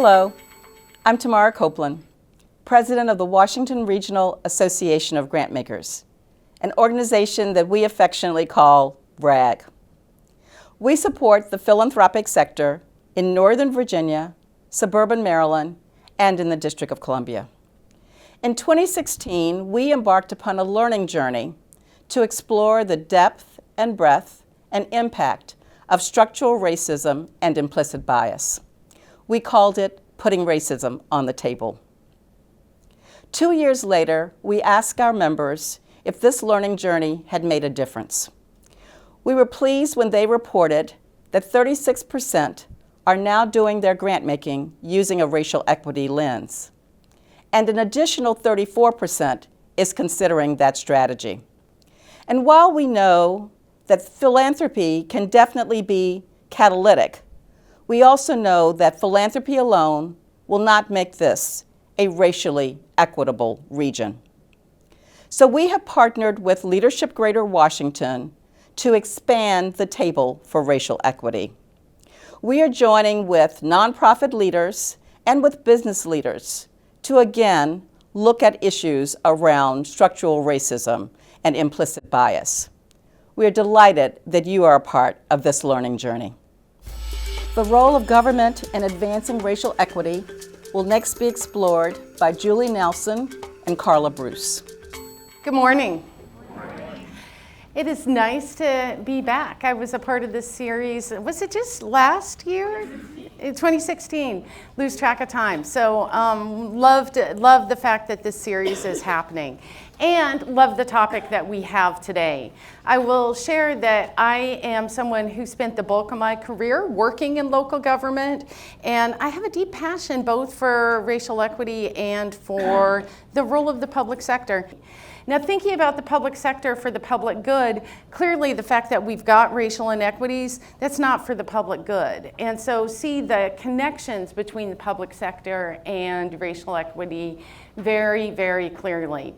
Hello, I'm Tamara Copeland, President of the Washington Regional Association of Grantmakers, an organization that we affectionately call WRAG. We support the philanthropic sector in Northern Virginia, suburban Maryland, and in the District of Columbia. In 2016, we embarked upon a learning journey to explore the depth and breadth and impact of structural racism and implicit bias. We called it Putting Racism on the Table. 2 years later, we asked our members if this learning journey had made a difference. We were pleased when they reported that 36% are now doing their grant making using a racial equity lens, and an additional 34% is considering that strategy. And while we know that philanthropy can definitely be catalytic, we also know that philanthropy alone will not make this a racially equitable region. So we have partnered with Leadership Greater Washington to expand the table for racial equity. We are joining with nonprofit leaders and with business leaders to again look at issues around structural racism and implicit bias. We are delighted that you are a part of this learning journey. The role of government in advancing racial equity will next be explored by Julie Nelson and Karla Bruce. Good morning. It is nice to be back. I was a part of this series, was it just last year? In 2016, lose track of time. So love the fact that this series is happening and love the topic that we have today. I will share that I am someone who spent the bulk of my career working in local government, and I have a deep passion both for racial equity and for the role of the public sector. Now, thinking about the public sector for the public good, clearly the fact that we've got racial inequities, that's not for the public good. And so see the connections between the public sector and racial equity very, very clearly.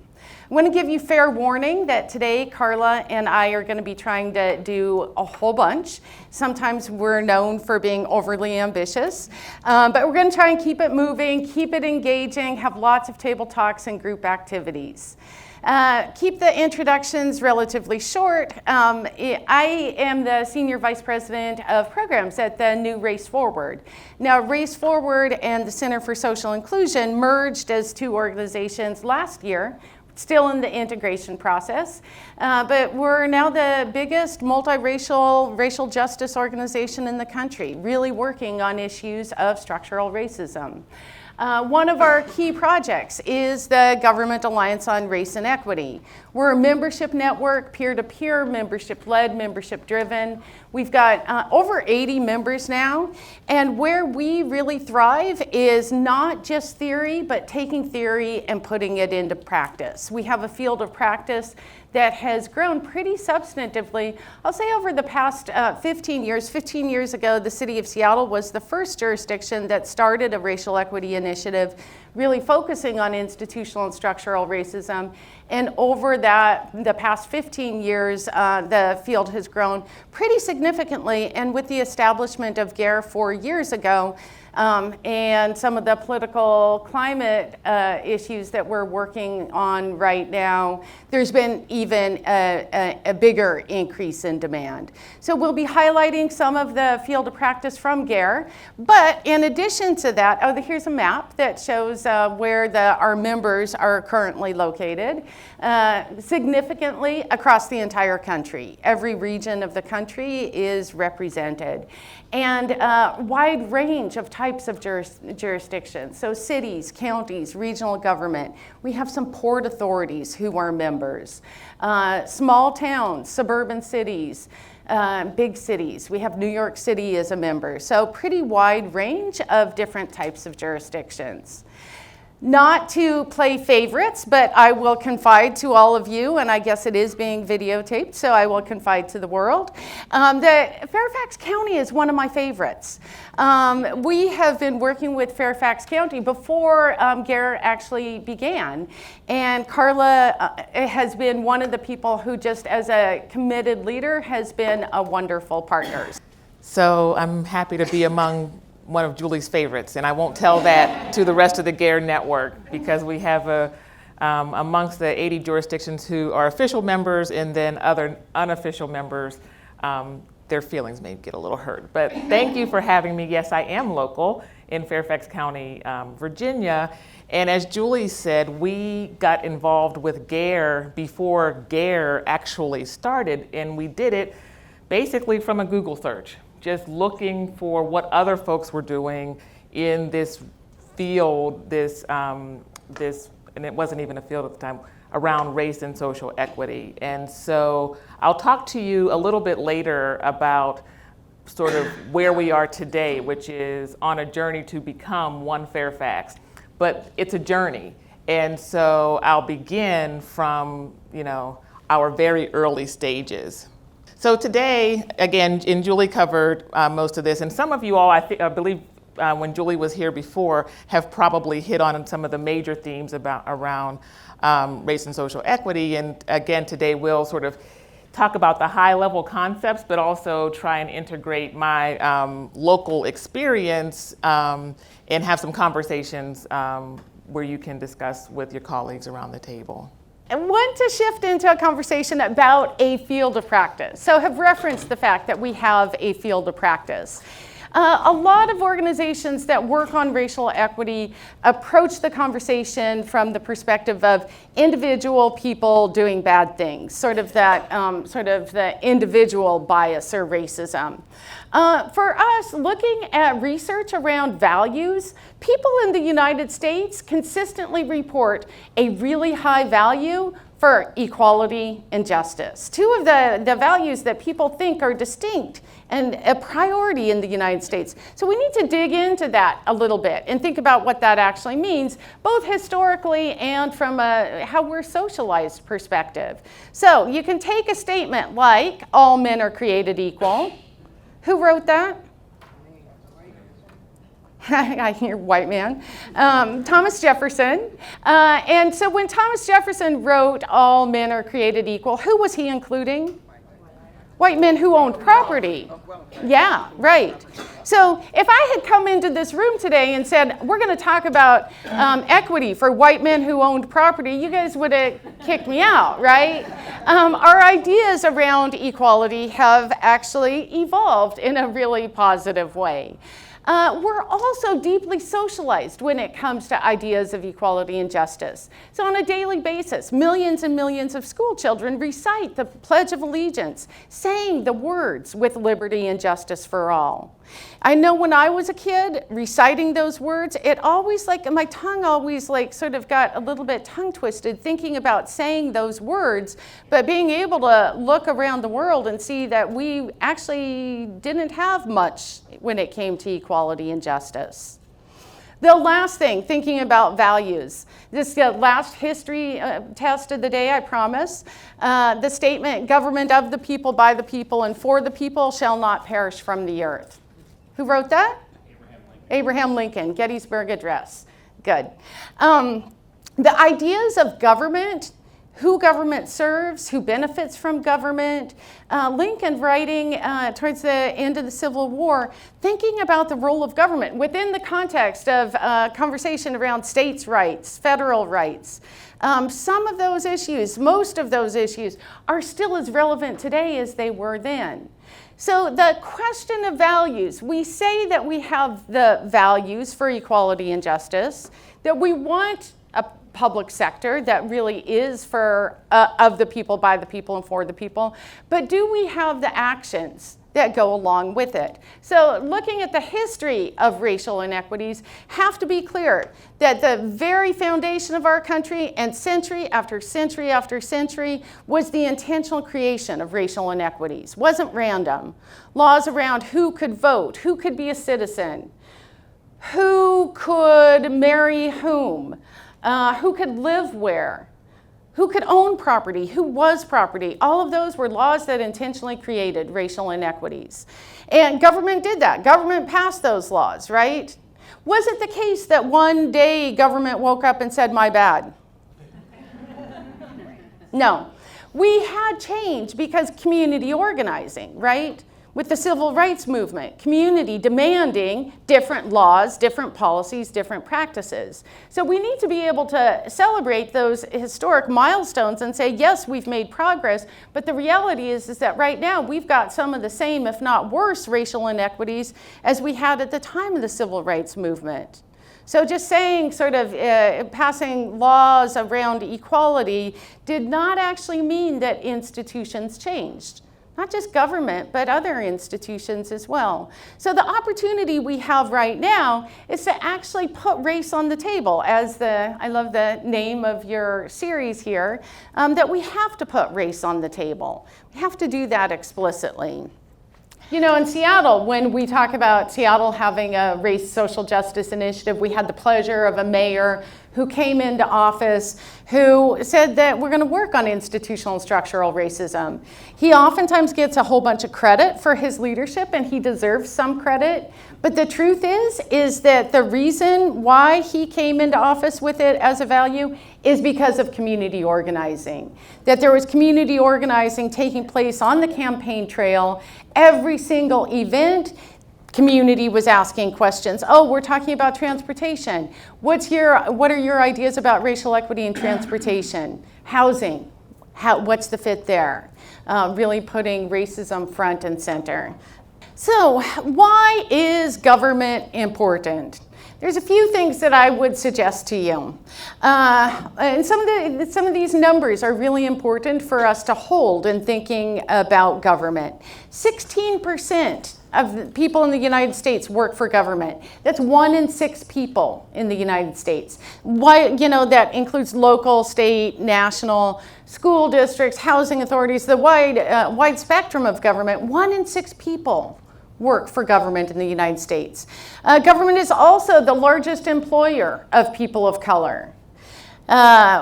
I want to give you fair warning that today Karla and I are going to be trying to do a whole bunch. Sometimes we're known for being overly ambitious, but we're going to try and keep it moving, keep it engaging, have lots of table talks and group activities. Keep the introductions relatively short. I am the Senior Vice President of Programs at the new Race Forward. Now, Race Forward and the Center for Social Inclusion merged as two organizations last year, still in the integration process, but we're now the biggest multiracial racial justice organization in the country, really working on issues of structural racism. One of our key projects is the Government Alliance on Race and Equity. We're a membership network, peer-to-peer, membership-led, membership-driven. We've got over 80 members now, and where we really thrive is not just theory, but taking theory and putting it into practice. We have a field of practice that has grown pretty substantively, I'll say over the past 15 years. 15 years ago, the city of Seattle was the first jurisdiction that started a racial equity initiative, really focusing on institutional and structural racism. And over the past 15 years, the field has grown pretty significantly. And with the establishment of GARE 4 years ago, and some of the political climate issues that we're working on right now, there's been even a bigger increase in demand. So we'll be highlighting some of the field of practice from GARE, but in addition to that, here's a map that shows where our members are currently located, significantly across the entire country. Every region of the country is represented, and wide range of types of jurisdictions. So cities, counties, regional government. We have some port authorities who are members. Small towns, suburban cities, big cities. We have New York City as a member. So pretty wide range of different types of jurisdictions. Not to play favorites, but I will confide to all of you, and I guess it is being videotaped, so I will confide to the world, that Fairfax County is one of my favorites. We have been working with Fairfax County before GARE actually began, and Karla has been one of the people who, just as a committed leader, has been a wonderful partner. So I'm happy to be among one of Julie's favorites, and I won't tell that to the rest of the GARE network because we have amongst the 80 jurisdictions who are official members and then other unofficial members, their feelings may get a little hurt. But thank you for having me. Yes, I am local in Fairfax County, Virginia. And as Julie said, we got involved with GARE before GARE actually started, and we did it basically from a Google search, just looking for what other folks were doing in this field, and it wasn't even a field at the time, around race and social equity. And so I'll talk to you a little bit later about sort of where we are today, which is on a journey to become one Fairfax. But it's a journey. And so I'll begin from, our very early stages. So today, again, and Julie covered most of this, and some of you all, I believe, when Julie was here before, have probably hit on some of the major themes around race and social equity. And again, today we'll sort of talk about the high-level concepts, but also try and integrate my local experience and have some conversations where you can discuss with your colleagues around the table. I want to shift into a conversation about a field of practice. So have referenced the fact that we have a field of practice. A lot of organizations that work on racial equity approach the conversation from the perspective of individual people doing bad things, sort of the individual bias or racism. For us, looking at research around values, people in the United States consistently report a really high value for equality and justice. Two of the values that people think are distinct and a priority in the United States. So we need to dig into that a little bit and think about what that actually means, both historically and from how we're socialized perspective. So you can take a statement like, all men are created equal. Who wrote that? I hear white man. Thomas Jefferson. And so when Thomas Jefferson wrote all men are created equal, who was he including? White men who owned property. Yeah, right. So if I had come into this room today and said, we're going to talk about equity for white men who owned property, you guys would have kicked me out, right? Our ideas around equality have actually evolved in a really positive way. We're also deeply socialized when it comes to ideas of equality and justice. So on a daily basis, millions and millions of school children recite the Pledge of Allegiance, saying the words with liberty and justice for all. I know when I was a kid, reciting those words, it always my tongue always sort of got a little bit tongue twisted thinking about saying those words, but being able to look around the world and see that we actually didn't have much when it came to equality and justice. The last thing, thinking about values. This last history test of the day, I promise. The statement, government of the people, by the people, and for the people shall not perish from the earth. Who wrote that? Abraham Lincoln, Gettysburg Address. Good. The ideas of government, who government serves, who benefits from government. Lincoln writing towards the end of the Civil War, thinking about the role of government within the context of conversation around states' rights, federal rights. Some of those issues, most of those issues, are still as relevant today as they were then. So the question of values, we say that we have the values for equality and justice, that we want a public sector that really is for of the people, by the people, and for the people, but do we have the actions that go along with it? So looking at the history of racial inequities, have to be clear that the very foundation of our country, and century after century after century, was the intentional creation of racial inequities. Wasn't random. Laws around who could vote, who could be a citizen, who could marry whom, who could live where, who could own property, who was property. All of those were laws that intentionally created racial inequities. And government did that. Government passed those laws, right? Was it the case that one day government woke up and said, my bad? No. We had change because community organizing, right? with the civil rights movement, community demanding different laws, different policies, different practices. So we need to be able to celebrate those historic milestones and say, yes, we've made progress, but the reality is that right now we've got some of the same, if not worse, racial inequities as we had at the time of the civil rights movement. So just saying sort of passing laws around equality did not actually mean that institutions changed. Not just government, but other institutions as well. So the opportunity we have right now is to actually put race on the table, as I love the name of your series here, that we have to put race on the table. We have to do that explicitly. You know, in Seattle, when we talk about Seattle having a race social justice initiative, we had the pleasure of a mayor who came into office who said that we're going to work on institutional and structural racism. He oftentimes gets a whole bunch of credit for his leadership, and he deserves some credit. But the truth is that the reason why he came into office with it as a value is because of community organizing. That there was community organizing taking place on the campaign trail. Every single event, community was asking questions. Oh, we're talking about transportation. What are your ideas about racial equity in transportation? Housing, what's the fit there? Really putting racism front and center. So why is government important? There's a few things that I would suggest to you. And some of these numbers are really important for us to hold in thinking about government. 16% of the people in the United States work for government. That's 1 in 6 people in the United States. That includes local, state, national, school districts, housing authorities, the wide spectrum of government. 1 in 6 people work for government in the United States. Government is also the largest employer of people of color.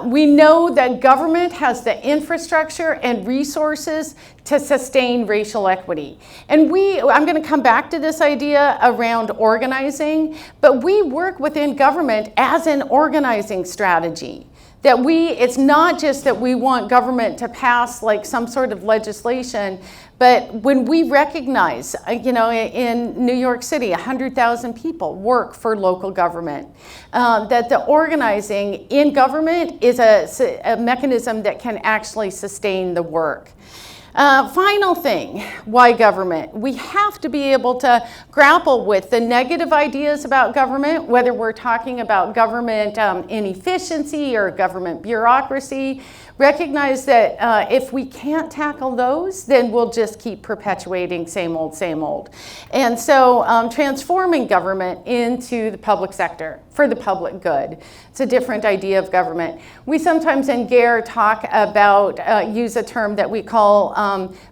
We know that government has the infrastructure and resources to sustain racial equity. And I'm going to come back to this idea around organizing, but we work within government as an organizing strategy. It's not just that we want government to pass like some sort of legislation, but when we recognize, in New York City, 100,000 people work for local government, that the organizing in government is a mechanism that can actually sustain the work. Final thing, why government? We have to be able to grapple with the negative ideas about government, whether we're talking about government inefficiency or government bureaucracy. Recognize that if we can't tackle those, then we'll just keep perpetuating same old, same old. And so transforming government into the public sector for the public good. It's a different idea of government. We sometimes in GARE talk about, use a term that we call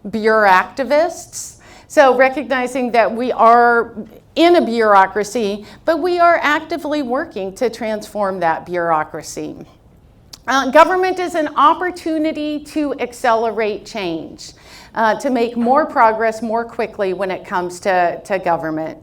bureaucrativists. So recognizing that we are in a bureaucracy, but we are actively working to transform that bureaucracy. Government is an opportunity to accelerate change, to make more progress more quickly when it comes to government.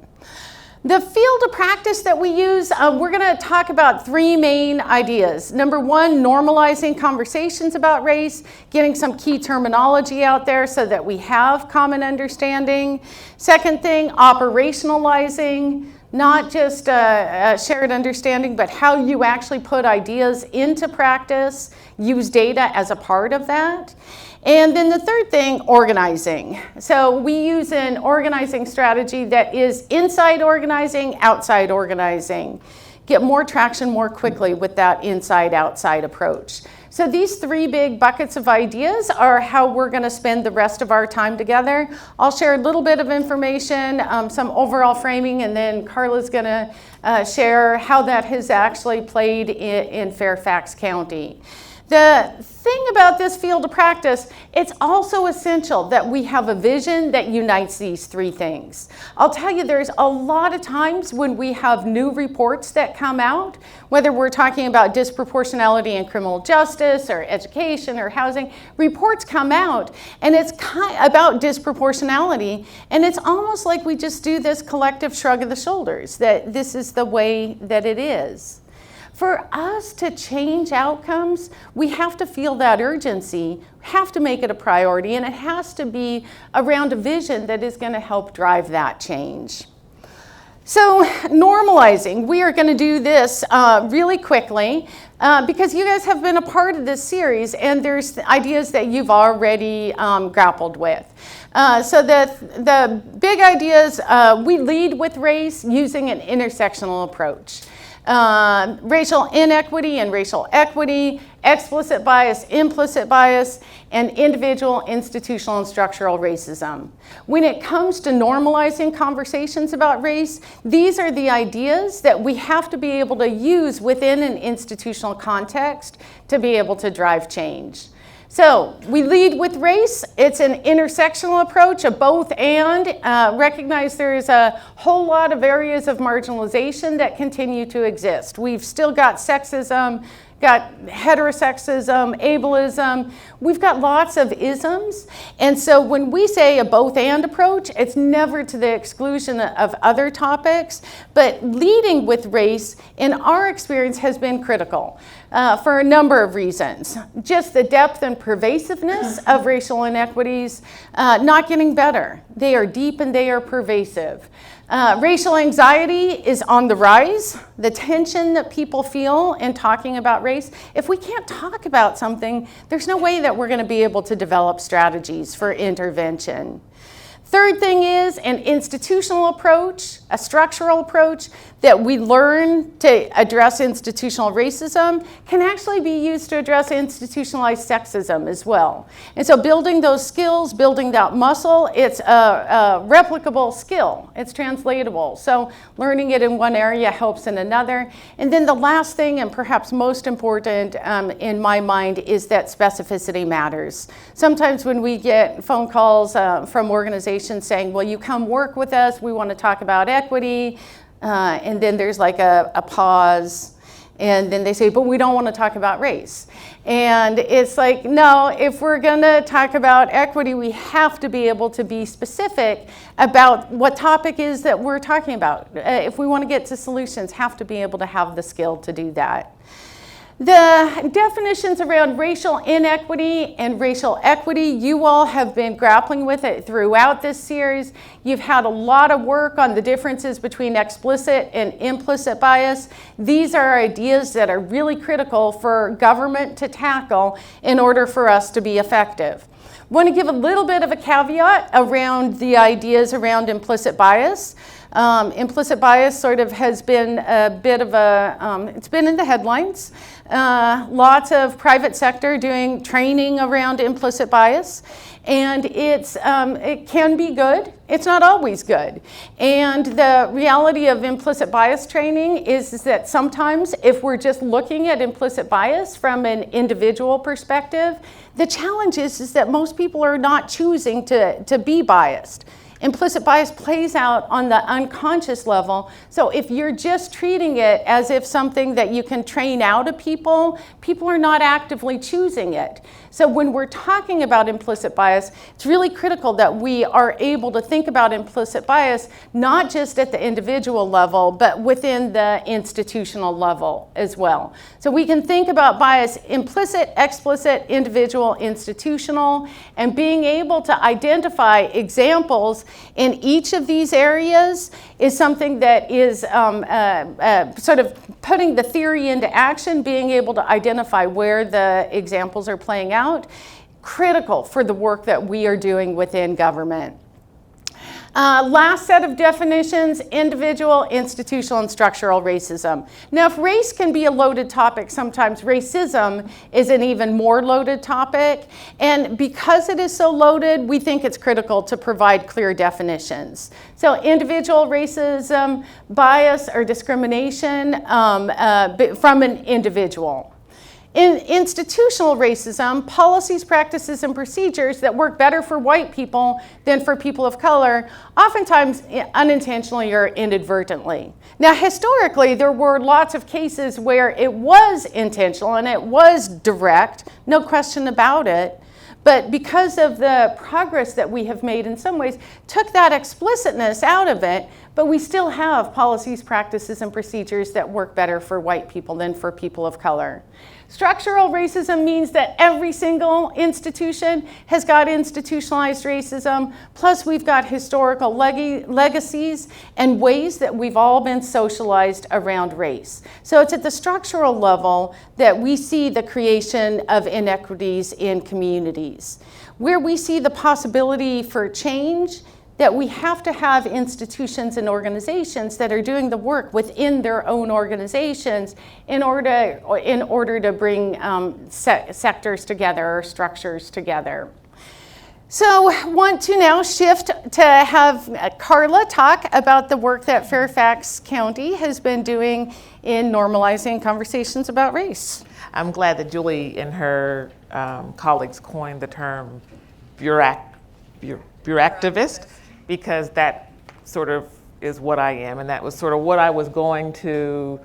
The field of practice that we use, we're going to talk about 3 main ideas. Number 1, normalizing conversations about race, getting some key terminology out there so that we have common understanding. Second thing, operationalizing. Not just a shared understanding, but how you actually put ideas into practice, use data as a part of that. And then the third thing, organizing. So we use an organizing strategy that is inside organizing, outside organizing. Get more traction more quickly with that inside-outside approach. So these 3 big buckets of ideas are how we're going to spend the rest of our time together. I'll share a little bit of information, some overall framing, and then Karla's going to share how that has actually played in Fairfax County. The thing about this field of practice, it's also essential that we have a vision that unites these 3 things. I'll tell you, there's a lot of times when we have new reports that come out, whether we're talking about disproportionality in criminal justice or education or housing, reports come out and it's about disproportionality, and it's almost like we just do this collective shrug of the shoulders, that this is the way that it is. For us to change outcomes, we have to feel that urgency, have to make it a priority, and it has to be around a vision that is going to help drive that change. So normalizing, we are going to do this really quickly because you guys have been a part of this series and there's ideas that you've already grappled with. So the big ideas, we lead with race using an intersectional approach. Racial inequity and racial equity, explicit bias, implicit bias, and individual, institutional, and structural racism. When it comes to normalizing conversations about race, these are the ideas that we have to be able to use within an institutional context to be able to drive change. So we lead with race. It's an intersectional approach, a both and. Recognize there is a whole lot of areas of marginalization that continue to exist. We've still got sexism, got heterosexism, ableism. We've got lots of isms. And so when we say a both and approach, it's never to the exclusion of other topics, but leading with race, in our experience, has been critical for a number of reasons. Just the depth and pervasiveness of racial inequities, not getting better. They are deep and they are pervasive. Racial anxiety is on the rise. The tension that people feel in talking about race, if we can't talk about something, there's no way that we're going to be able to develop strategies for intervention. Third thing is an institutional approach, a structural approach that we learn to address institutional racism can actually be used to address institutionalized sexism as well. And so building those skills, building that muscle, it's a replicable skill. It's translatable. So learning it in one area helps in another. And then the last thing, and perhaps most important in my mind, is that specificity matters. Sometimes when we get phone calls from organizations saying, well, you come work with us, we want to talk about equity, and then there's like a pause, and then they say, but we don't want to talk about race. And it's like, no, if we're going to talk about equity, we have to be able to be specific about what topic is that we're talking about. If we want to get to solutions, have to be able to have the skill to do that. The definitions around racial inequity and racial equity, you all have been grappling with it throughout this series. You've had a lot of work on the differences between explicit and implicit bias. These are ideas that are really critical for government to tackle in order for us to be effective. I want to give a little bit of a caveat around the ideas around implicit bias. Implicit bias sort of has been a bit of it's been in the headlines. Lots of private sector doing training around implicit bias. And it can be good. It's not always good. And the reality of implicit bias training is that sometimes if we're just looking at implicit bias from an individual perspective, the challenge is that most people are not choosing to be biased. Implicit bias plays out on the unconscious level. So if you're just treating it as if something that you can train out of people, people are not actively choosing it. So when we're talking about implicit bias, it's really critical that we are able to think about implicit bias, not just at the individual level, but within the institutional level as well. So we can think about bias implicit, explicit, individual, institutional, and being able to identify examples in each of these areas is something that is sort of putting the theory into action, being able to identify where the examples are playing out, critical for the work that we are doing within government. Last set of definitions, individual, institutional, and structural racism. Now, if race can be a loaded topic, sometimes racism is an even more loaded topic. And because it is so loaded, we think it's critical to provide clear definitions. So individual racism, bias or discrimination from an individual. In institutional racism, policies, practices, and procedures that work better for white people than for people of color, oftentimes unintentionally or inadvertently. Now, historically, there were lots of cases where it was intentional and it was direct, no question about it. But because of the progress that we have made in some ways, took that explicitness out of it, but we still have policies, practices, and procedures that work better for white people than for people of color. Structural racism means that every single institution has got institutionalized racism, plus we've got historical legacies and ways that we've all been socialized around race. So it's at the structural level that we see the creation of inequities in communities. Where we see the possibility for change, that we have to have institutions and organizations that are doing the work within their own organizations in order to bring sectors together or structures together. So want to now shift to have Karla talk about the work that Fairfax County has been doing in normalizing conversations about race. I'm glad that Julie and her colleagues coined the term bureaucrativist, because that sort of is what I am, and that was sort of what I was going to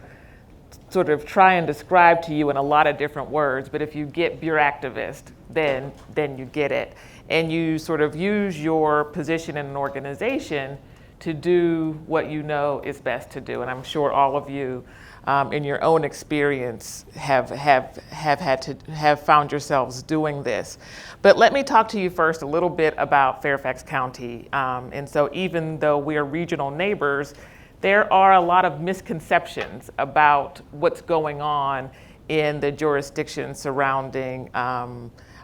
sort of try and describe to you in a lot of different words. But if you get bureaucrativist, then you get it. And you sort of use your position in an organization to do what you know is best to do. And I'm sure all of you in your own experience have found yourselves doing this. But let me talk to you first a little bit about Fairfax County. And so even though we are regional neighbors, there are a lot of misconceptions about what's going on in the jurisdiction surrounding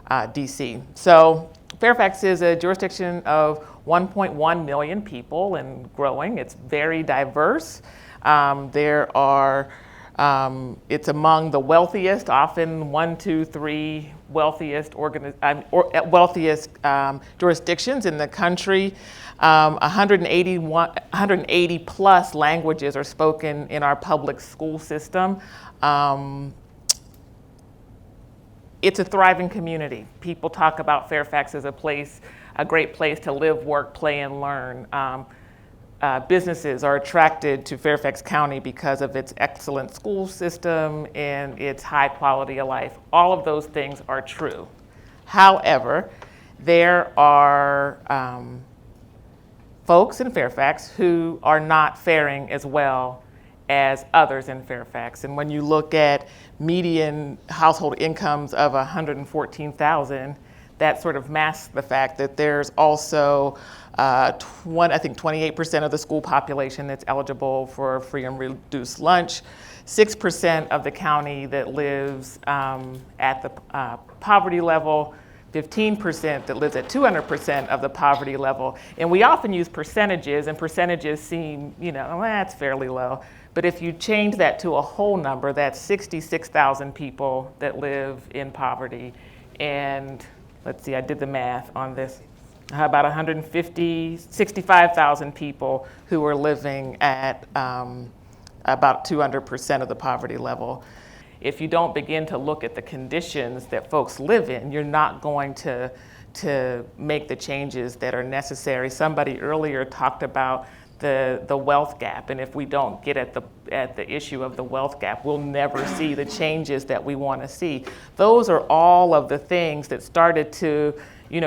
DC. So Fairfax is a jurisdiction of 1.1 million people and growing. It's very diverse. It's among the wealthiest, often 1, 2, 3 wealthiest jurisdictions in the country. 180 plus languages are spoken in our public school system. It's a thriving community. People talk about Fairfax as a great place to live, work, play, and learn. Businesses are attracted to Fairfax County because of its excellent school system and its high quality of life. All of those things are true. However, there are folks in Fairfax who are not faring as well as others in Fairfax. And when you look at median household incomes of $114,000, that sort of masks the fact that there's also I think 28% of the school population that's eligible for free and reduced lunch, 6% of the county that lives at the poverty level, 15% that lives at 200% of the poverty level. And we often use percentages, and percentages seem, that's fairly low. But if you change that to a whole number, that's 66,000 people that live in poverty. And let's see, I did the math on this. About 65,000 people who are living at about 200% of the poverty level. If you don't begin to look at the conditions that folks live in, you're not going to make the changes that are necessary. Somebody earlier talked about the wealth gap, and if we don't get at the issue of the wealth gap, we'll never see the changes that we want to see. Those are all of the things that started to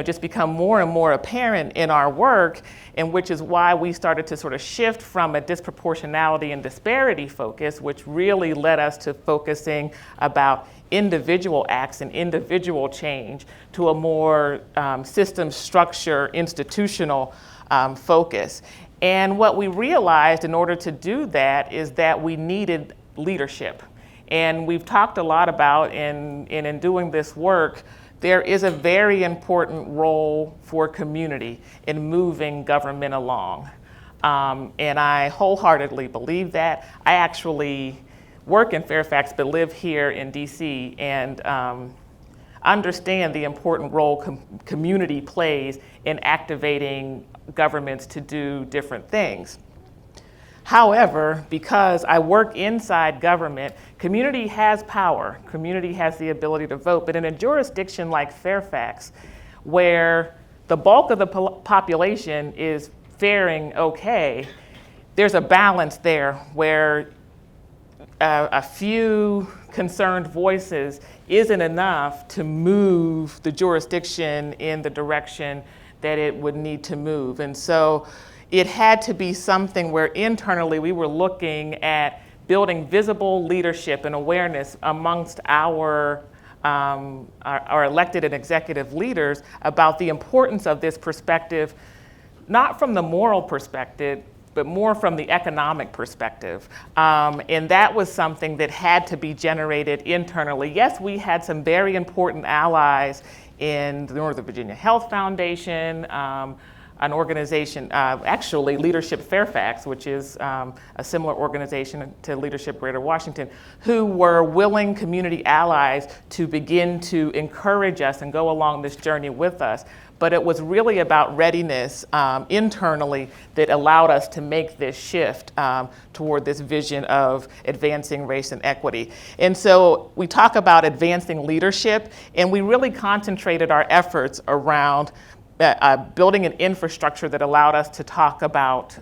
just become more and more apparent in our work, and which is why we started to sort of shift from a disproportionality and disparity focus, which really led us to focusing about individual acts and individual change, to a more system structure, institutional focus. And what we realized in order to do that is that we needed leadership. And we've talked a lot about, in doing this work, there is a very important role for community in moving government along. And I wholeheartedly believe that. I actually work in Fairfax but live here in DC, and understand the important role community plays in activating governments to do different things. However, because I work inside government, community has power. Community has the ability to vote. But in a jurisdiction like Fairfax, where the bulk of the population is faring okay, there's a balance there where a few concerned voices isn't enough to move the jurisdiction in the direction that it would need to move. And so it had to be something where internally we were looking at building visible leadership and awareness amongst our elected and executive leaders about the importance of this perspective, not from the moral perspective, but more from the economic perspective. And that was something that had to be generated internally. Yes, we had some very important allies in the Northern Virginia Health Foundation, an organization, actually Leadership Fairfax, which is a similar organization to Leadership Greater Washington, who were willing community allies to begin to encourage us and go along this journey with us. But it was really about readiness internally that allowed us to make this shift toward this vision of advancing race and equity. And so we talk about advancing leadership, and we really concentrated our efforts around building an infrastructure that allowed us to talk about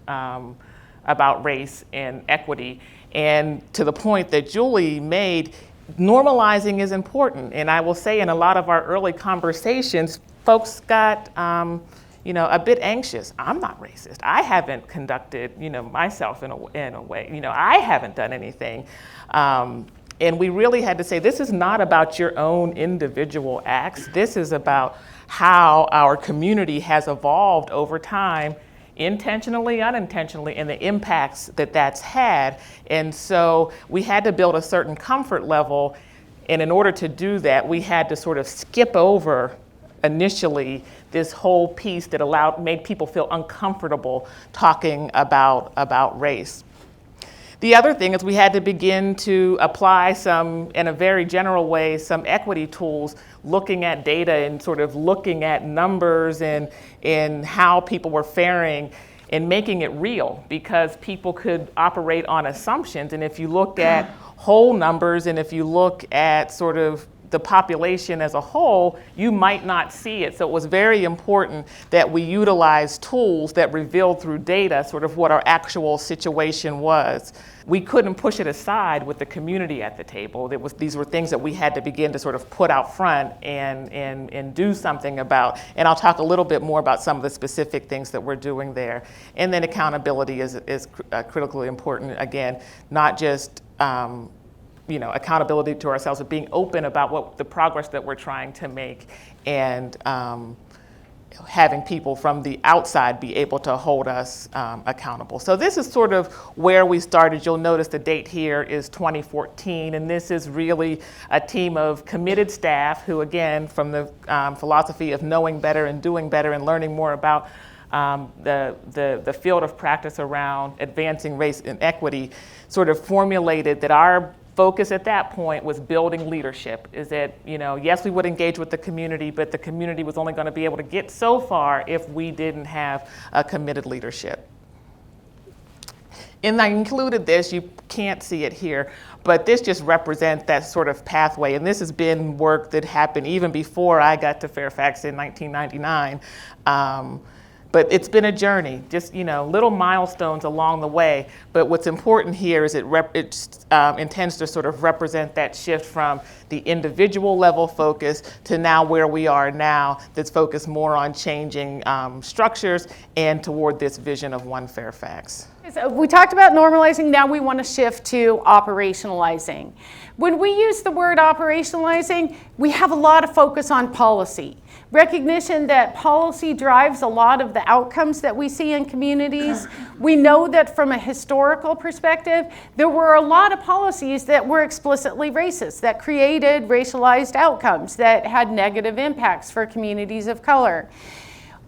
race and equity. And to the point that Julie made, normalizing is important. And I will say in a lot of our early conversations, folks got a bit anxious. I'm not racist. I haven't conducted myself in a way. I haven't done anything. And we really had to say, this is not about your own individual acts. This is about how our community has evolved over time, intentionally, unintentionally, and the impacts that that's had. And so we had to build a certain comfort level. And in order to do that, we had to sort of skip over initially this whole piece that made people feel uncomfortable talking about race. The other thing is we had to begin to apply in a very general way, some equity tools, looking at data and sort of looking at numbers and how people were faring and making it real, because people could operate on assumptions. And if you look at whole numbers and if you look at sort of the population as a whole, you might not see it. So it was very important that we utilize tools that revealed through data sort of what our actual situation was. We couldn't push it aside with the community at the table. These were things that we had to begin to sort of put out front and do something about. And I'll talk a little bit more about some of the specific things that we're doing there. And then accountability is critically important. Again, not just accountability to ourselves, but being open about what the progress that we're trying to make, and having people from the outside be able to hold us accountable. So this is sort of where we started. You'll notice the date here is 2014, and this is really a team of committed staff who, again, from the philosophy of knowing better and doing better and learning more about the field of practice around advancing race and equity, sort of formulated that our focus at that point was building leadership. Is that, yes, we would engage with the community, but the community was only going to be able to get so far if we didn't have a committed leadership. And I included this, you can't see it here, but this just represents that sort of pathway. And this has been work that happened even before I got to Fairfax in 1999. But it's been a journey, just little milestones along the way. But what's important here is it intends to sort of represent that shift from the individual level focus to now where we are now, that's focused more on changing structures and toward this vision of One Fairfax. So we talked about normalizing, now we want to shift to operationalizing. When we use the word operationalizing, we have a lot of focus on policy. Recognition that policy drives a lot of the outcomes that we see in communities. We know that from a historical perspective, there were a lot of policies that were explicitly racist, that created racialized outcomes, that had negative impacts for communities of color.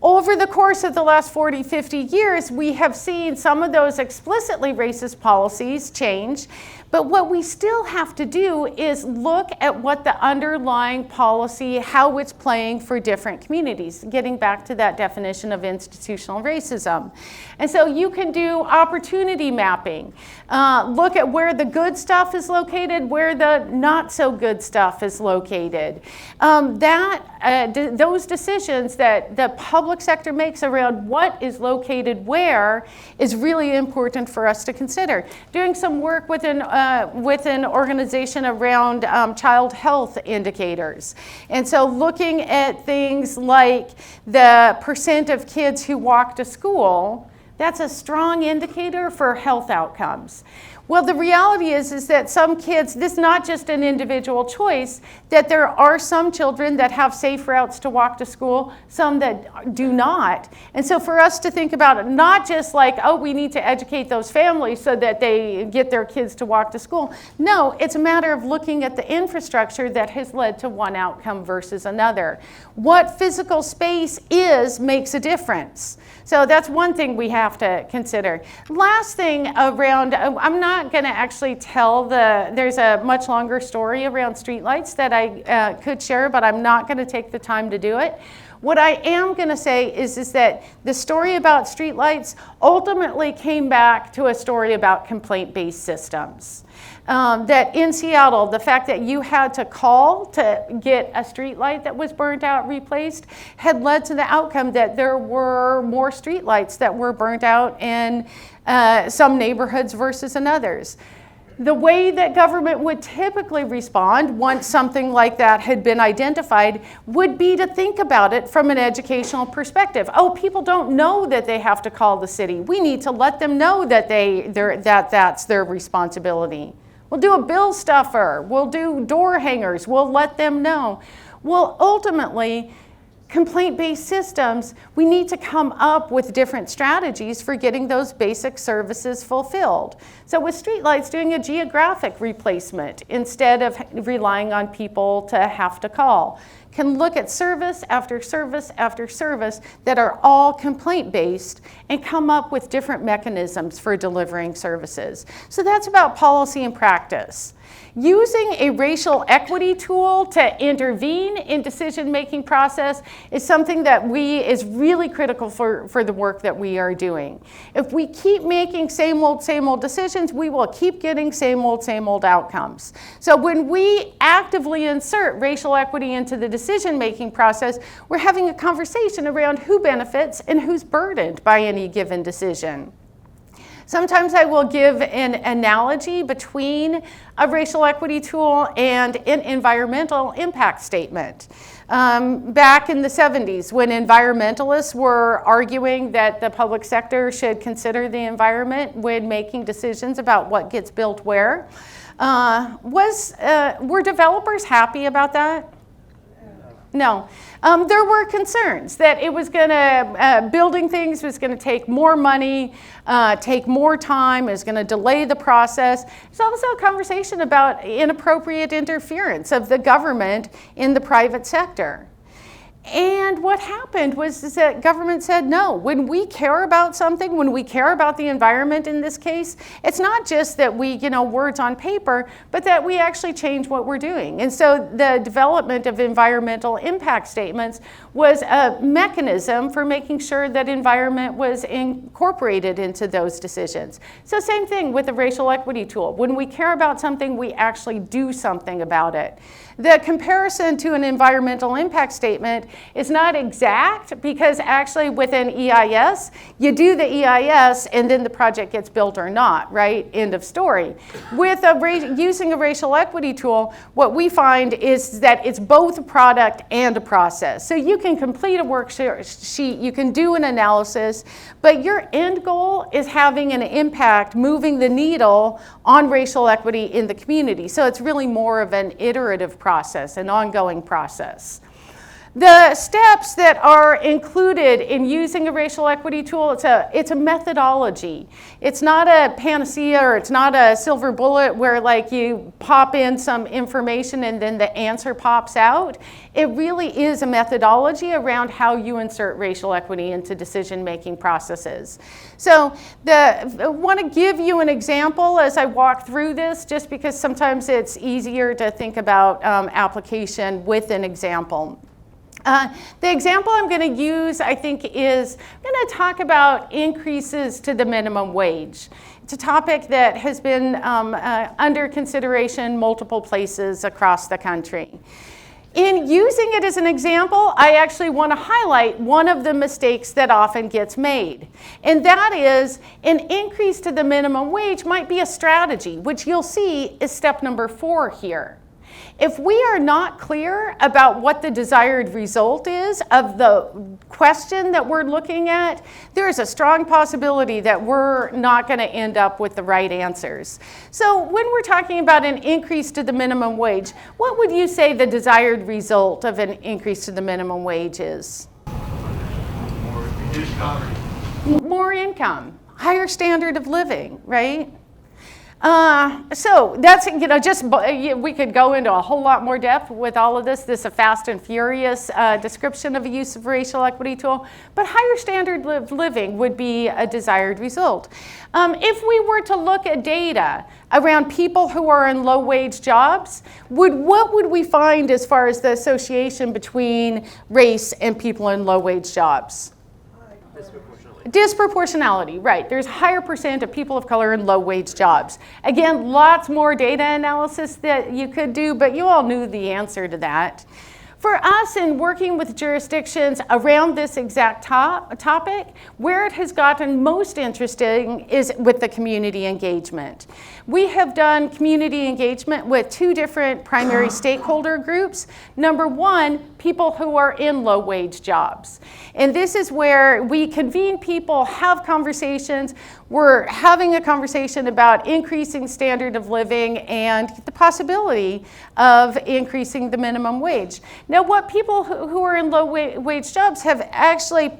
Over the course of the last 40, 50 years, we have seen some of those explicitly racist policies change, but what we still have to do is look at what the underlying policy, how it's playing for different communities, getting back to that definition of institutional racism. And so you can do opportunity mapping. Look at where the good stuff is located, where the not so good stuff is located. Those decisions that the public sector makes around what is located where is really important for us to consider. Doing some work with an organization around child health indicators. And so looking at things like the percent of kids who walk to school, that's a strong indicator for health outcomes. Well, the reality is that some kids, this is not just an individual choice, that there are some children that have safe routes to walk to school, some that do not. And so for us to think about it, not just like, oh, we need to educate those families so that they get their kids to walk to school. No, it's a matter of looking at the infrastructure that has led to one outcome versus another. What physical space is makes a difference. So that's one thing we have to consider. Last thing around, I'm not going to actually tell there's a much longer story around streetlights that I could share, but I'm not going to take the time to do it. What I am going to say is that the story about streetlights ultimately came back to a story about complaint-based systems. That in Seattle, the fact that you had to call to get a streetlight that was burnt out replaced had led to the outcome that there were more streetlights that were burnt out in some neighborhoods versus in others. The way that government would typically respond once something like that had been identified would be to think about it from an educational perspective. Oh, people don't know that they have to call the city. We need to let them know that that's their responsibility. We'll do a bill stuffer. We'll do door hangers. We'll let them know. Well, ultimately, complaint-based systems, we need to come up with different strategies for getting those basic services fulfilled. So with streetlights, doing a geographic replacement instead of relying on people to have to call. Can look at service after service after service that are all complaint-based and come up with different mechanisms for delivering services. So that's about policy and practice. Using a racial equity tool to intervene in decision-making process is something that is really critical for the work that we are doing. If we keep making same old decisions, we will keep getting same old outcomes. So when we actively insert racial equity into the decision-making process, we're having a conversation around who benefits and who's burdened by any given decision. Sometimes I will give an analogy between a racial equity tool and an environmental impact statement. Back in the 70s, when environmentalists were arguing that the public sector should consider the environment when making decisions about what gets built where, were developers happy about that? No. There were concerns that it was going to, building things was going to take more money, take more time, it was going to delay the process. There's also a conversation about inappropriate interference of the government in the private sector. And what happened was that government said, no, when we care about something, when we care about the environment in this case, it's not just that we, words on paper, but that we actually change what we're doing. And so the development of environmental impact statements was a mechanism for making sure that environment was incorporated into those decisions. So same thing with the racial equity tool. When we care about something, we actually do something about it. The comparison to an environmental impact statement is not exact because actually with an EIS, you do the EIS and then the project gets built or not, right? End of story. With using a racial equity tool, what we find is that it's both a product and a process. So you can complete a worksheet, you can do an analysis, but your end goal is having an impact, moving the needle on racial equity in the community. So it's really more of an iterative process, an ongoing process. The steps that are included in using a racial equity tool, it's a methodology. It's not a panacea or it's not a silver bullet where like you pop in some information and then the answer pops out. It really is a methodology around how you insert racial equity into decision-making processes. So I want to give you an example as I walk through this, just because sometimes it's easier to think about application with an example. The example I'm going to use, I think, is I'm going to talk about increases to the minimum wage. It's a topic that has been under consideration multiple places across the country. In using it as an example, I actually want to highlight one of the mistakes that often gets made. And that is an increase to the minimum wage might be a strategy, which you'll see is step number 4 here. If we are not clear about what the desired result is of the question that we're looking at, there is a strong possibility that we're not going to end up with the right answers. So when we're talking about an increase to the minimum wage, what would you say the desired result of an increase to the minimum wage is? More reduced poverty. More income, higher standard of living, right? So that's, we could go into a whole lot more depth with all of this. This is a fast and furious description of a use of racial equity tool, but higher standard of living would be a desired result. If we were to look at data around people who are in low-wage jobs, what would we find as far as the association between race and people in low-wage jobs? Disproportionality, right. There's a higher percent of people of color in low-wage jobs. Again, lots more data analysis that you could do, but you all knew the answer to that. For us, in working with jurisdictions around this exact topic, where it has gotten most interesting is with the community engagement. We have done community engagement with 2 different primary stakeholder groups. Number 1, people who are in low-wage jobs. And this is where we convene people, have conversations. We're having a conversation about increasing standard of living and the possibility of increasing the minimum wage. Now, what people who are in low-wage jobs have actually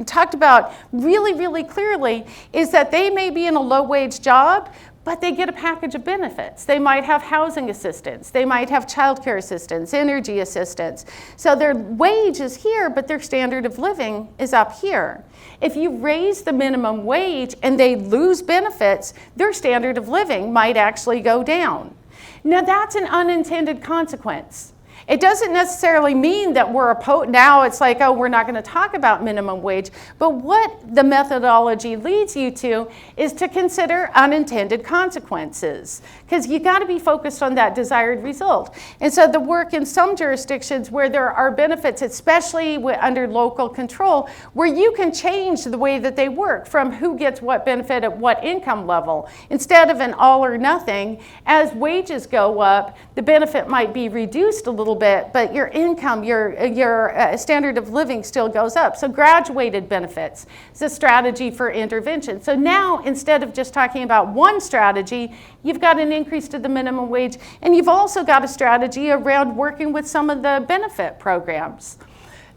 talked about really, really clearly is that they may be in a low-wage job, but they get a package of benefits. They might have housing assistance. They might have childcare assistance, energy assistance. So their wage is here, but their standard of living is up here. If you raise the minimum wage and they lose benefits, their standard of living might actually go down. Now that's an unintended consequence. It doesn't necessarily mean that we're opposed. Now it's like, oh, we're not going to talk about minimum wage. But what the methodology leads you to is to consider unintended consequences, because you got to be focused on that desired result. And so the work in some jurisdictions where there are benefits, especially under local control, where you can change the way that they work from who gets what benefit at what income level. Instead of an all or nothing, as wages go up, the benefit might be reduced a little bit, but your income, your standard of living still goes up. So graduated benefits is a strategy for intervention. So now, instead of just talking about one strategy, you've got an increase to the minimum wage, and you've also got a strategy around working with some of the benefit programs.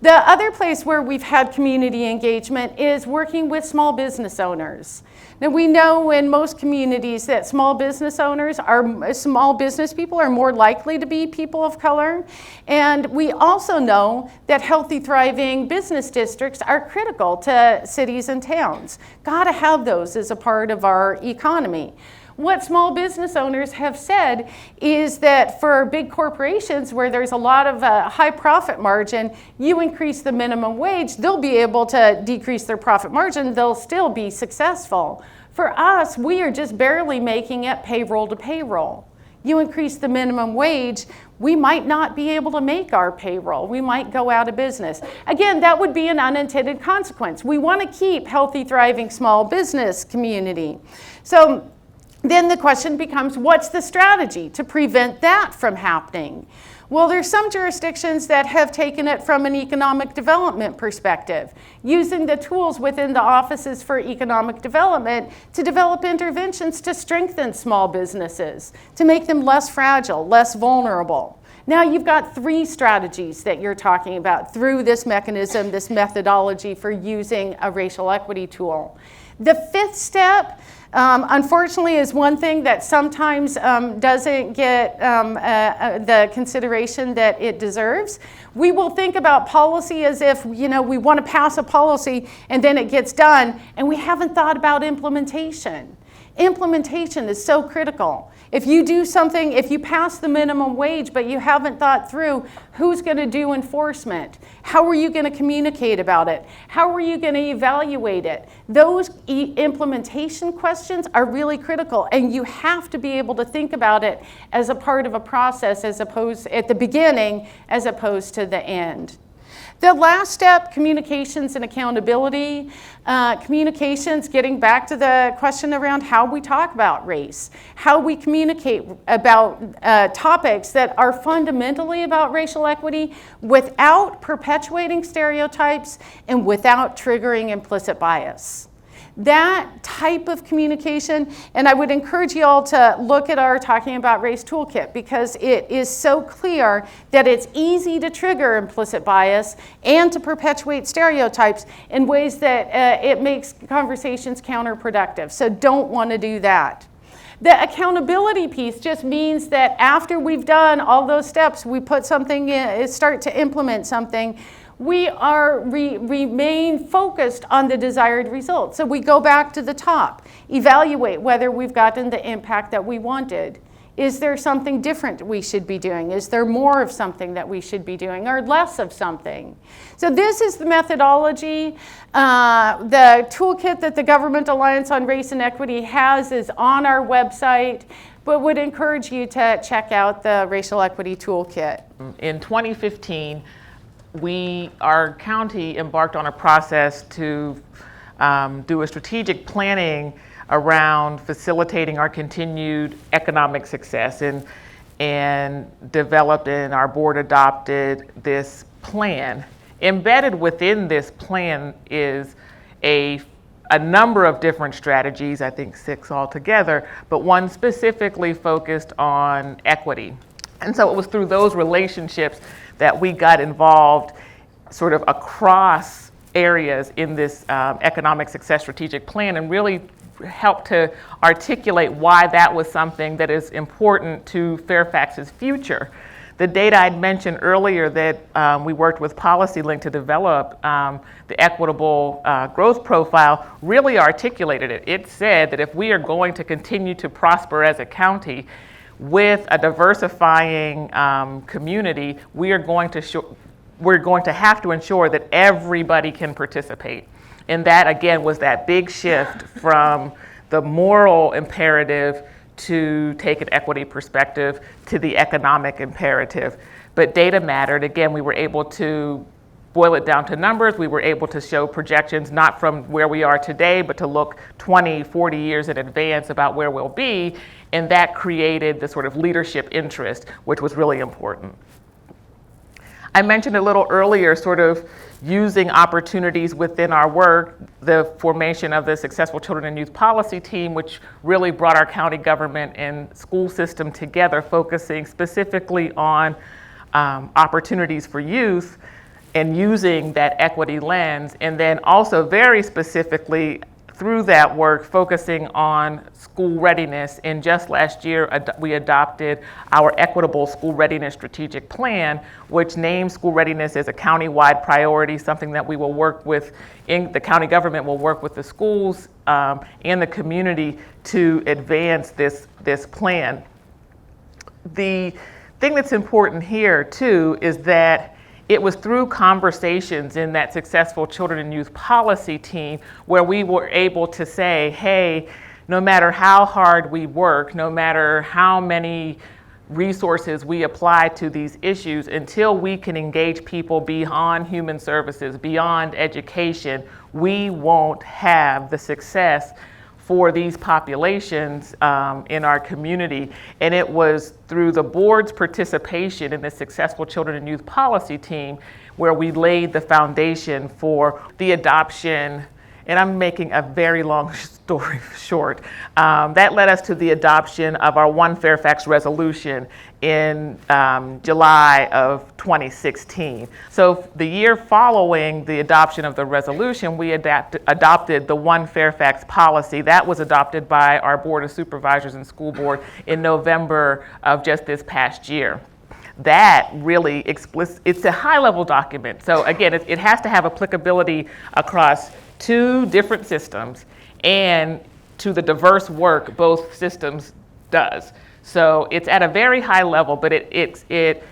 The other place where we've had community engagement is working with small business owners. Now we know in most communities that small business people are more likely to be people of color. And we also know that healthy, thriving business districts are critical to cities and towns. Gotta have those as a part of our economy. What small business owners have said is that for big corporations where there's a lot of high profit margin, you increase the minimum wage, they'll be able to decrease their profit margin, they'll still be successful. For us, we are just barely making it payroll to payroll. You increase the minimum wage, we might not be able to make our payroll. We might go out of business. Again, that would be an unintended consequence. We want to keep healthy, thriving small business community. So then the question becomes, what's the strategy to prevent that from happening? Well, there's some jurisdictions that have taken it from an economic development perspective, using the tools within the offices for economic development to develop interventions to strengthen small businesses, to make them less fragile, less vulnerable. Now you've got 3 strategies that you're talking about through this mechanism, this methodology for using a racial equity tool. The 5th step, unfortunately, is one thing that sometimes doesn't get the consideration that it deserves. We will think about policy as if, we want to pass a policy and then it gets done, and we haven't thought about implementation. Implementation is so critical. If you do something, if you pass the minimum wage, but you haven't thought through who's going to do enforcement, how are you going to communicate about it, how are you going to evaluate it, those implementation questions are really critical, and you have to be able to think about it as a part of a process, as opposed at the beginning as opposed to the end. The last step, communications and accountability. Communications, getting back to the question around how we talk about race, how we communicate about topics that are fundamentally about racial equity without perpetuating stereotypes and without triggering implicit bias. That type of communication, and I would encourage you all to look at our Talking About Race toolkit, because it is so clear that it's easy to trigger implicit bias and to perpetuate stereotypes in ways that it makes conversations counterproductive. So don't want to do that. The accountability piece just means that after we've done all those steps, we put something in, start to implement something, we remain focused on the desired result. So we go back to the top, evaluate whether we've gotten the impact that we wanted. Is there something different we should be doing? Is there more of something that we should be doing, or less of something? So this is the methodology. The toolkit that the Government Alliance on Race and Equity has is on our website, but would encourage you to check out the Racial Equity Toolkit. In 2015, our county embarked on a process to do a strategic planning around facilitating our continued economic success, and developed and our board adopted this plan. Embedded within this plan is a number of different strategies, I think 6 altogether, but one specifically focused on equity. And so it was through those relationships that we got involved sort of across areas in this economic success strategic plan, and really helped to articulate why that was something that is important to Fairfax's future. The data I'd mentioned earlier that we worked with PolicyLink to develop the equitable growth profile really articulated it. It said that if we are going to continue to prosper as a county with a diversifying community, we're going to have to ensure that everybody can participate. And that, again, was that big shift from the moral imperative to take an equity perspective to the economic imperative. But data mattered. Again, we were able to boil it down to numbers. We were able to show projections not from where we are today, but to look 20, 40 years in advance about where we'll be. And that created the sort of leadership interest, which was really important. I mentioned a little earlier sort of using opportunities within our work, the formation of the Successful Children and Youth Policy Team, which really brought our county government and school system together, focusing specifically on opportunities for youth and using that equity lens, and then also very specifically through that work focusing on school readiness. And just last year we adopted our Equitable School Readiness Strategic Plan, which names school readiness as a county-wide priority, something that we will work with, the county government will work with the schools and the community to advance this plan. The thing that's important here too is that it was through conversations in that Successful Children and Youth Policy Team where we were able to say, hey, no matter how hard we work, no matter how many resources we apply to these issues, until we can engage people beyond human services, beyond education, we won't have the success for these populations in our community. And it was through the board's participation in the Successful Children and Youth Policy Team where we laid the foundation for the adoption, and I'm making a very long story short, that led us to the adoption of our One Fairfax resolution in July of 2016. So the year following the adoption of the resolution, we adopted the One Fairfax policy. That was adopted by our Board of Supervisors and School Board in November of just this past year. That really it's a high-level document. So again, it has to have applicability across 2 different systems, and to the diverse work both systems does. So it's at a very high level, but it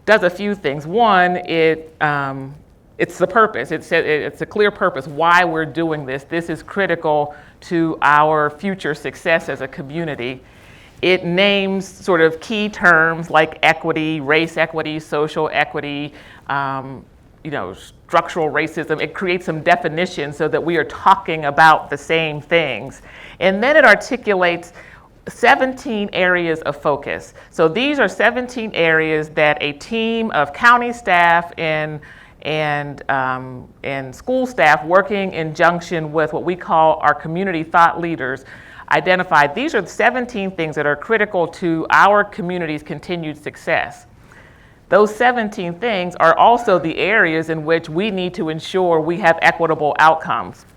does a few things. One, it's the purpose. It's a clear purpose why we're doing this. This is critical to our future success as a community. It names sort of key terms like equity, race equity, social equity, structural racism. It creates some definitions so that we are talking about the same things. And then it articulates 17 areas of focus. So these are 17 areas that a team of county staff and school staff working in junction with what we call our community thought leaders identified. These are the 17 things that are critical to our community's continued success. Those 17 things are also the areas in which we need to ensure we have equitable outcomes.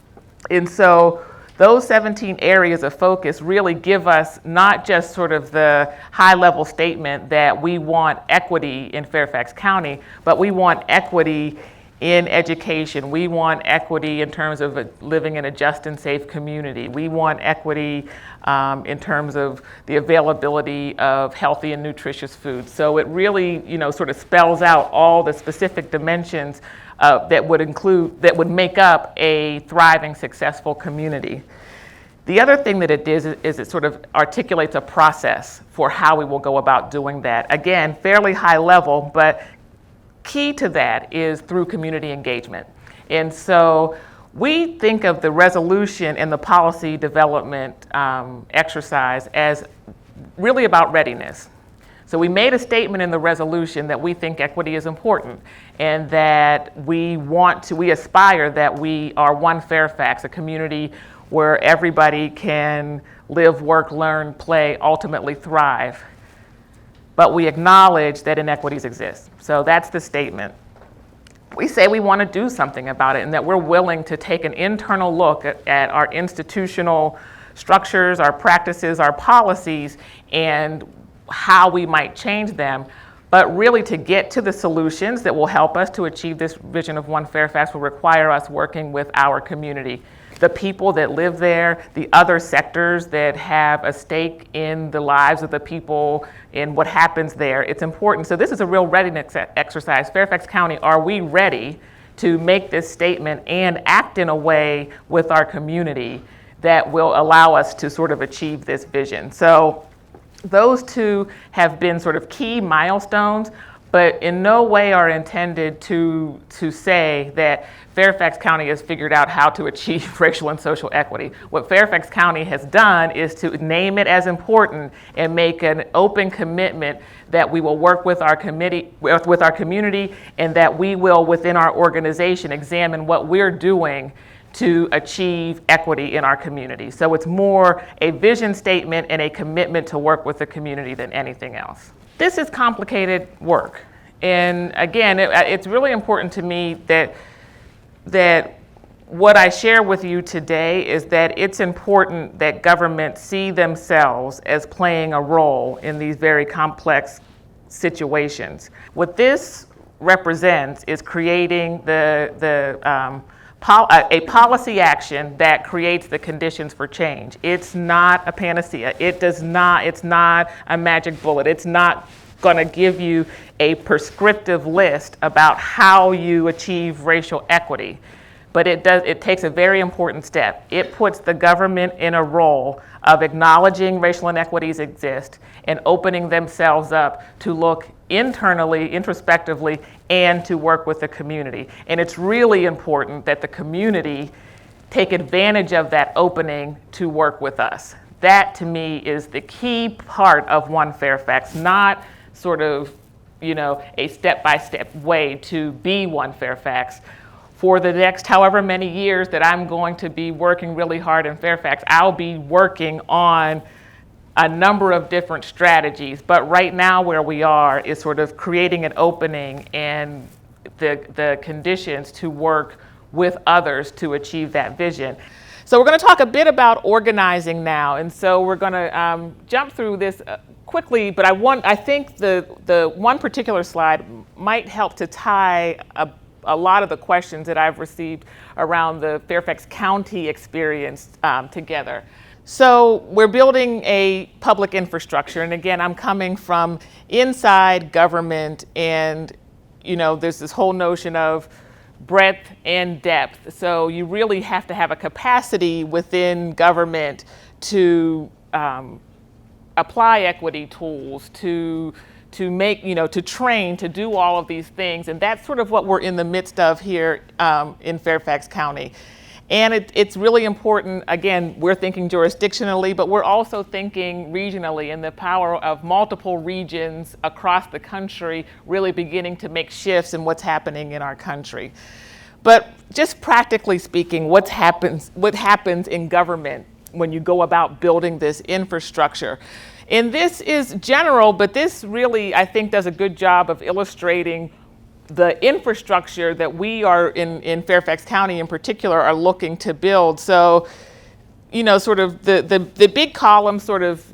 And so those 17 areas of focus really give us not just sort of the high-level statement that we want equity in Fairfax County, but we want equity in education. We want equity in terms of living in a just and safe community. We want equity in terms of the availability of healthy and nutritious food. So it really, sort of spells out all the specific dimensions that would make up a thriving, successful community. The other thing that it does is it sort of articulates a process for how we will go about doing that. Again, fairly high level, but key to that is through community engagement. And so we think of the resolution and the policy development exercise as really about readiness. So we made a statement in the resolution that we think equity is important and that we aspire that we are one Fairfax, a community where everybody can live, work, learn, play, ultimately thrive. But we acknowledge that inequities exist. So that's the statement. We say we want to do something about it and that we're willing to take an internal look at our institutional structures, our practices, our policies, and how we might change them. But really to get to the solutions that will help us to achieve this vision of One Fairfax will require us working with our community. The people that live there, the other sectors that have a stake in the lives of the people, in what happens there. It's important. So this is a real readiness exercise. Fairfax County, are we ready to make this statement and act in a way with our community that will allow us to sort of achieve this vision? So those two have been sort of key milestones, but in no way are intended to say that Fairfax County has figured out how to achieve racial and social equity. What Fairfax County has done is to name it as important and make an open commitment that we will work with our community, and that we will, within our organization, examine what we're doing to achieve equity in our community. So it's more a vision statement and a commitment to work with the community than anything else. This is complicated work. And again, it's really important to me that what I share with you today is that it's important that governments see themselves as playing a role in these very complex situations. What this represents is creating a policy action that creates the conditions for change. It's not a panacea. It's not a magic bullet. It's not going to give you a prescriptive list about how you achieve racial equity. But it takes a very important step. It puts the government in a role of acknowledging racial inequities exist and opening themselves up to look internally, introspectively, and to work with the community. And it's really important that the community take advantage of that opening to work with us. That, to me, is the key part of One Fairfax, not sort of, a step-by-step way to be One Fairfax. For the next however many years that I'm going to be working really hard in Fairfax, I'll be working on a number of different strategies. But right now where we are is sort of creating an opening and the conditions to work with others to achieve that vision. So we're going to talk a bit about organizing now. And so we're going to jump through this quickly, but I think the one particular slide might help to tie a lot of the questions that I've received around the Fairfax County experience together. So we're building a public infrastructure, and again, I'm coming from inside government, and there's this whole notion of breadth and depth. So you really have to have a capacity within government to apply equity tools, to make, to train, to do all of these things, and that's sort of what we're in the midst of here in Fairfax County. And it's really important, again, we're thinking jurisdictionally, but we're also thinking regionally, and the power of multiple regions across the country really beginning to make shifts in what's happening in our country. But just practically speaking, what happens in government when you go about building this infrastructure? And this is general, but this really, I think, does a good job of illustrating the infrastructure that we are in Fairfax County in particular are looking to build. So, sort of the big columns sort of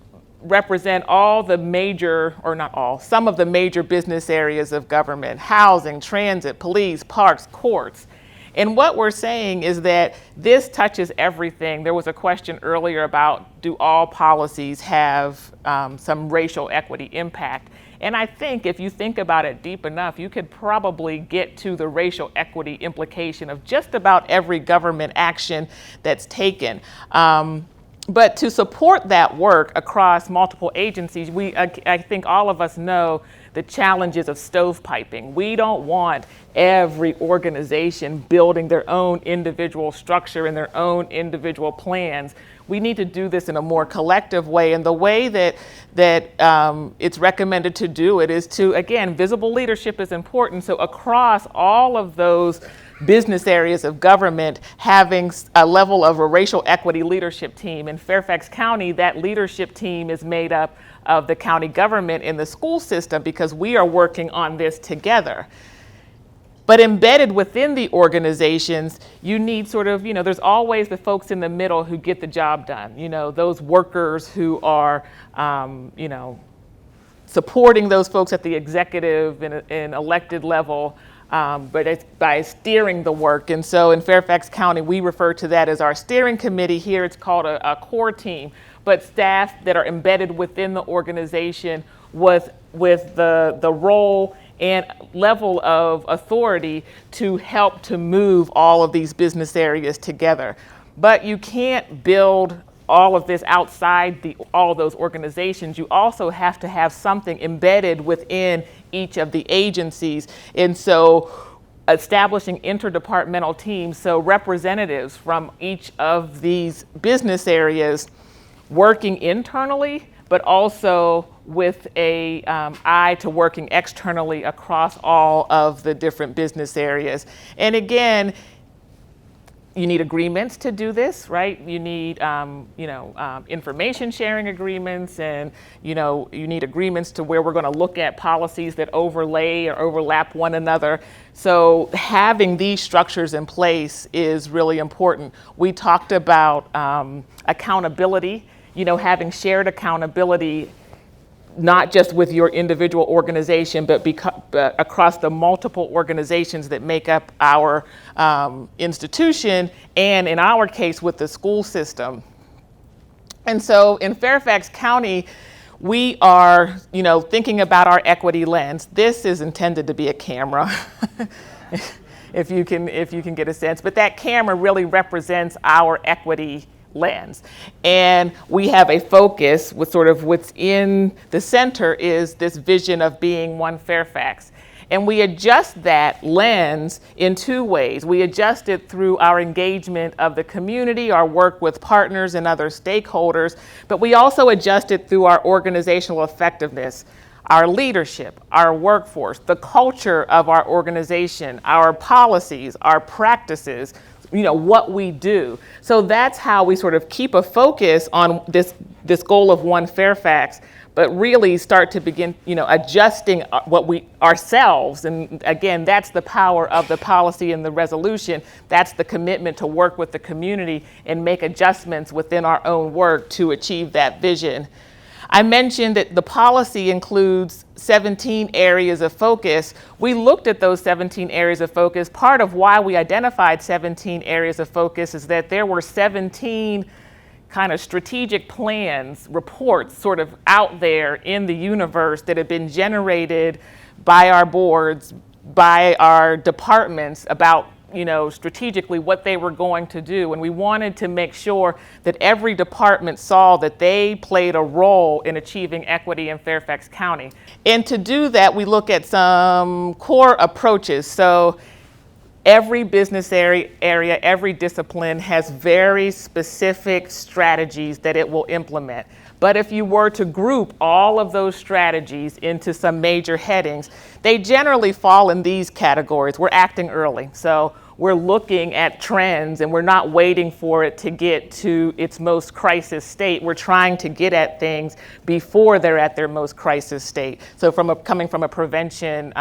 represent all the major, or not all, some of the major business areas of government: housing, transit, police, parks, courts. And what we're saying is that this touches everything. There was a question earlier about, do all policies have some racial equity impact? And I think if you think about it deep enough, you could probably get to the racial equity implication of just about every government action that's taken. But to support that work across multiple agencies, I think all of us know the challenges of stovepiping. We don't want every organization building their own individual structure and their own individual plans. We need to do this in a more collective way, and the way that it's recommended to do it is to, again, visible leadership is important, so across all of those business areas of government, having a level of a racial equity leadership team. In Fairfax County, that leadership team is made up of the county government and the school system, because we are working on this together. But embedded within the organizations, you need sort of, there's always the folks in the middle who get the job done, those workers who are, supporting those folks at the executive and elected level, but it's by steering the work. And so in Fairfax County, we refer to that as our steering committee. Here it's called a core team, but staff that are embedded within the organization with the role and level of authority to help to move all of these business areas together. But you can't build all of this outside all of those organizations. You also have to have something embedded within each of the agencies. And so establishing interdepartmental teams, so representatives from each of these business areas working internally, but also with a eye to working externally across all of the different business areas. And again, you need agreements to do this, right? You need, information sharing agreements, and you need agreements to where we're going to look at policies that overlay or overlap one another. So having these structures in place is really important. We talked about accountability, having shared accountability, not just with your individual organization, but across the multiple organizations that make up our institution, and in our case with the school system. And so in Fairfax County, we are, thinking about our equity lens. This is intended to be a camera, if you can get a sense, but that camera really represents our equity lens. And we have a focus with sort of what's in the center is this vision of being one Fairfax. And we adjust that lens in two ways. We adjust it through our engagement of the community, our work with partners and other stakeholders, but we also adjust it through our organizational effectiveness, our leadership, our workforce, the culture of our organization, our policies, our practices, what we do. So that's how we sort of keep a focus on this goal of one Fairfax, but really start to begin, adjusting what we ourselves. And again, that's the power of the policy and the resolution. That's the commitment to work with the community and make adjustments within our own work to achieve that vision. I mentioned that the policy includes 17 areas of focus. We looked at those 17 areas of focus. Part of why we identified 17 areas of focus is that there were 17 kind of strategic plans, reports sort of out there in the universe that have been generated by our boards, by our departments about, you know, strategically what they were going to do. And we wanted to make sure that every department saw that they played a role in achieving equity in Fairfax County. And to do that, we look at some core approaches. So every business area, every discipline has very specific strategies that it will implement. But if you were to group all of those strategies into some major headings, they generally fall in these categories. We're acting early. So we're looking at trends and we're not waiting for it to get to its most crisis state. We're trying to get at things before they're at their most crisis state. So coming from a prevention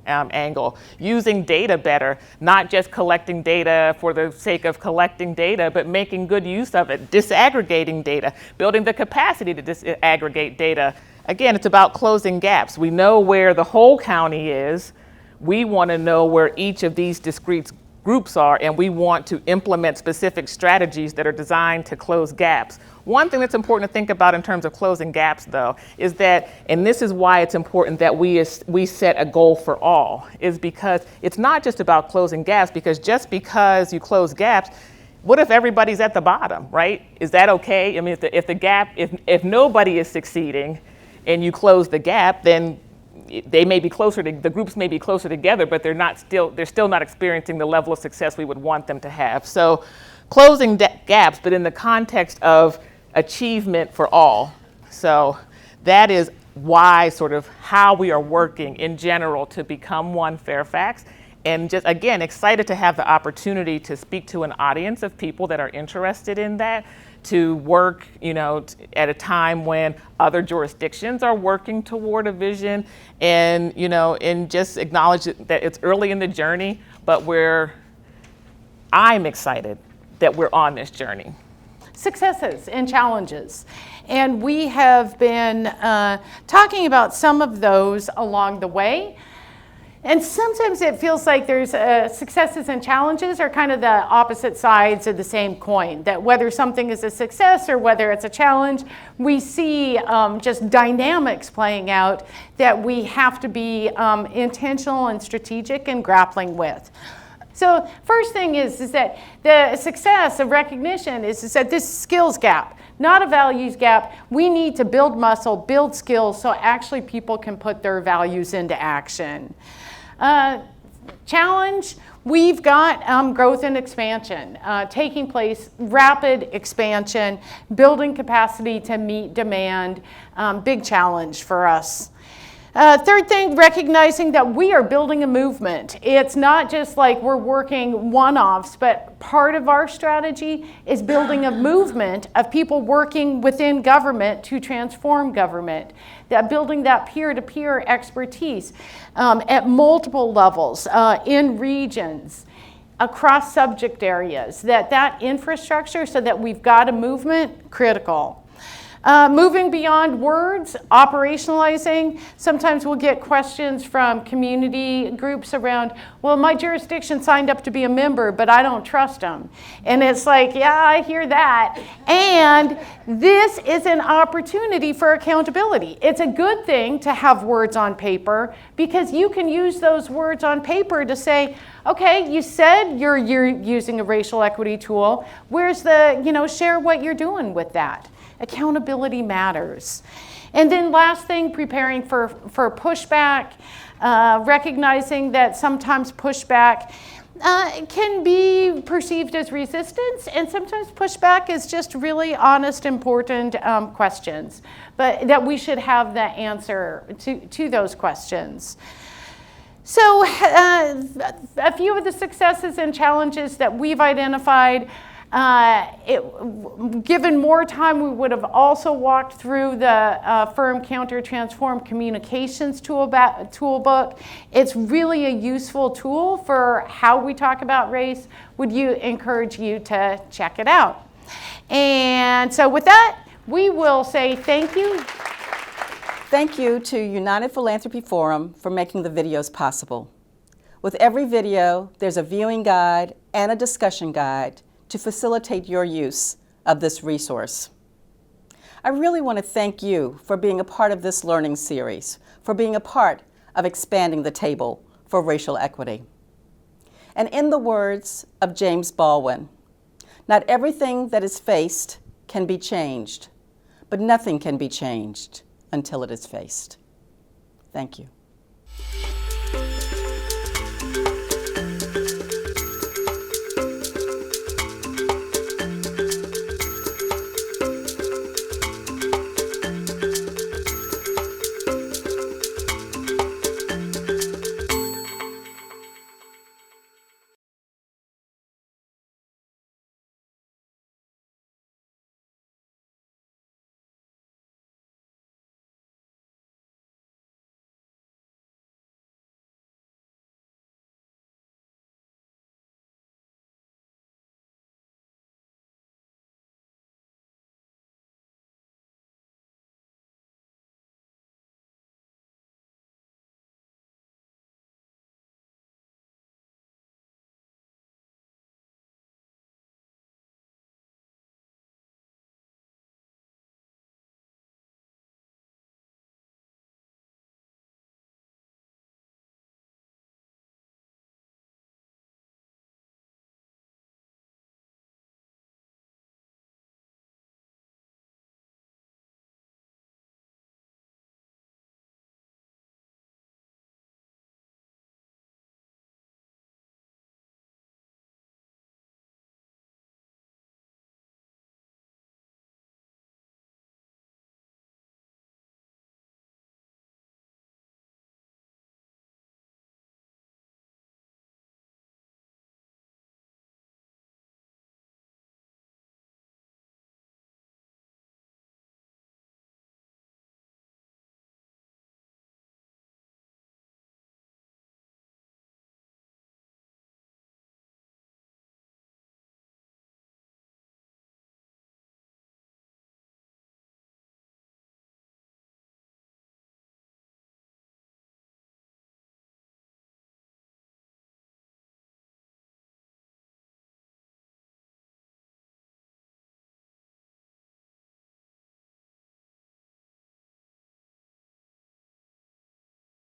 angle, using data better, not just collecting data for the sake of collecting data, but making good use of it, disaggregating data, building the capacity to disaggregate data. Again, it's about closing gaps. We know where the whole county is. We want to know where each of these discrete groups are, and we want to implement specific strategies that are designed to close gaps. One thing that's important to think about in terms of closing gaps, though, is that, and this is why it's important that we set a goal for all, is because it's not just about closing gaps, because just because you close gaps, what if everybody's at the bottom, right? Is that okay? I mean, if nobody is succeeding and you close the gap, then they may be the groups may be closer together, but they're still not experiencing the level of success we would want them to have. So closing gaps, but in the context of achievement for all. So that is why sort of how we are working in general to become one Fairfax. And just, again, excited to have the opportunity to speak to an audience of people that are interested in that, to work, you know, at a time when other jurisdictions are working toward a vision, and, you know, and just acknowledge that it's early in the journey, but I'm excited that we're on this journey. Successes and challenges. And we have been talking about some of those along the way. And sometimes it feels like there's successes and challenges are kind of the opposite sides of the same coin, that whether something is a success or whether it's a challenge, we see just dynamics playing out that we have to be intentional and strategic in grappling with. So first thing is that the success of recognition is that this skills gap, not a values gap. We need to build muscle, build skills, so actually people can put their values into action. Challenge, we've got growth and expansion taking place, rapid expansion, building capacity to meet demand, big challenge for us. Third thing, recognizing that we are building a movement. It's not just like we're working one-offs, but part of our strategy is building a movement of people working within government to transform government. That building that peer-to-peer expertise at multiple levels in regions, across subject areas, that infrastructure so that we've got a movement, critical. Moving beyond words, operationalizing. Sometimes we'll get questions from community groups around, well, my jurisdiction signed up to be a member, but I don't trust them. And it's like, yeah, I hear that. And this is an opportunity for accountability. It's a good thing to have words on paper because you can use those words on paper to say, okay, you said you're using a racial equity tool. Where's the, share what you're doing with that. Accountability matters. And then last thing, preparing for pushback, recognizing that sometimes pushback can be perceived as resistance, and sometimes pushback is just really honest, important questions, but that we should have the answer to those questions. So a few of the successes and challenges that we've identified. Given more time, we would have also walked through the Firm Counter Transform Communications toolbook. It's really a useful tool for how we talk about race. Would you encourage you to check it out? And so with that, we will say thank you. Thank you to United Philanthropy Forum for making the videos possible. With every video, there's a viewing guide and a discussion guide to facilitate your use of this resource. I really want to thank you for being a part of this learning series, for being a part of expanding the table for racial equity. And in the words of James Baldwin, not everything that is faced can be changed, but nothing can be changed until it is faced. Thank you.